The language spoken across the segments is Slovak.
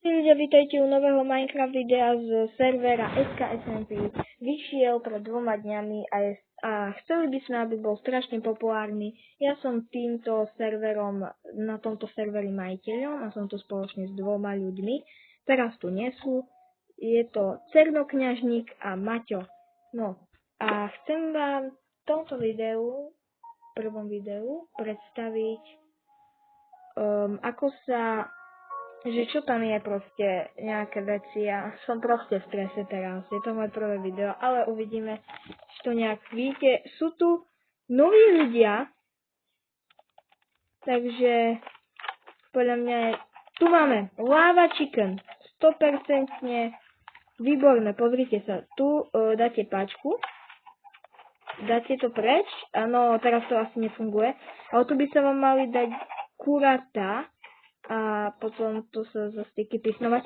Ľudia, vítajte u nového Minecraft videa z servera SKSMP. Vyšiel pred 2 dňami a chceli by sme, aby bol strašne populárny. Ja som týmto serverom, na tomto serveri majiteľom a som tu spoločne s 2 ľuďmi. Teraz tu nie sú. Je to Cernokňažník a Maťo. No a chcem vám v tomto videu, prvom videu, predstaviť ako sa že čo tam je proste nejaké veci a som proste v strese teraz. Je to moje prvé video, ale uvidíme, či to nejak vidíte. Sú tu noví ľudia, takže podľa mňa je... Tu máme Lava Chicken, 100% výborné, pozrite sa. Tu dáte páčku, dáte to preč, áno, teraz to asi nefunguje, ale tu by sa vám mali dať kuratá, a potom tu sa zase písnovať.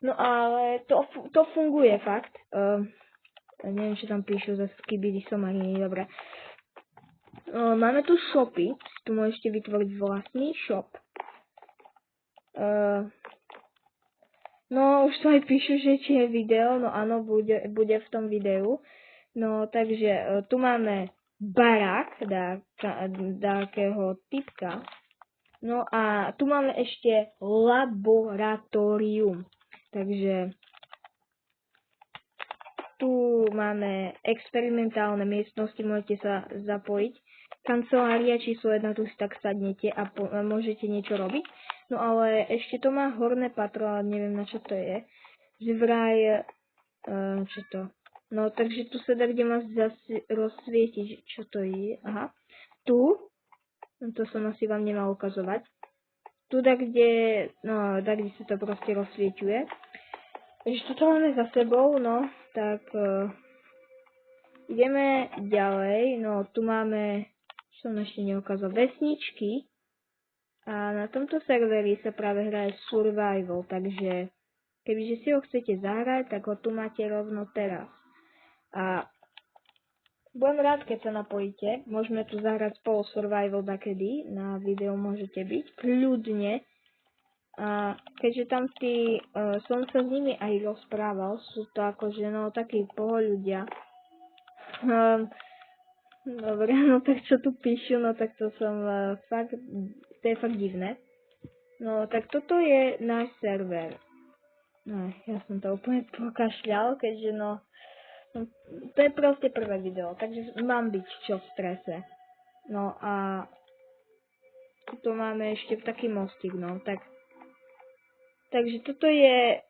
No ale to funguje fakt. Neviem, čo tam píšu za skibidi somariny, dobre. Máme tu shopy, tu môžete vytvoriť vlastný shop. No už to aj píšu, že či je video, no áno, bude v tom videu. No takže tu máme barák, takého typka. No a tu máme ešte laboratórium. Takže tu máme experimentálne miestnosti, môžete sa zapojiť. Kancelária číslo 1, tu si tak sadnete a môžete niečo robiť. No ale ešte to má horné patro, ale neviem na čo to je. Že vraj, čo to? No takže tu sa dá, kde má zase rozsvietiť, čo to je. Aha. Tu. To som asi vám nemal ukazovať. Tu kde sa to proste rozsvieťuje. Takže toto máme za sebou, no, tak ideme ďalej. No, tu máme, čo som ešte neukázal, vesničky. A na tomto serveri sa práve hraje survival, takže kebyže si ho chcete zahrať, tak ho tu máte rovno teraz. A budem rád, keď sa napojíte. Môžeme tu zahrať spolu survival dakedy. Na videu môžete byť. Kľudne. A keďže tam som sa s nimi aj rozprával. Sú to akože takí pohoľudia. Dobre, no tak čo tu píšu, no tak to som fakt, to je fakt divné. No tak toto je náš server. No, ja som to úplne pokašľal, keďže to je proste prvé video, takže mám byť čo v strese. No a tu máme ešte taký mostík, no tak. Takže toto je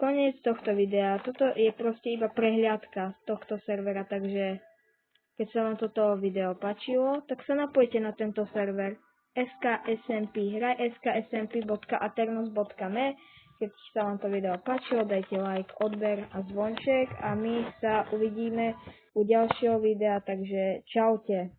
koniec tohto videa. Toto je proste iba prehliadka z tohto servera, takže keď sa vám toto video páčilo, tak sa napojte na tento server SKSMP, hraj skSMP.aternos.me. Keď sa vám to video páčilo, dajte like, odber a zvonček a my sa uvidíme u ďalšieho videa, takže čaute.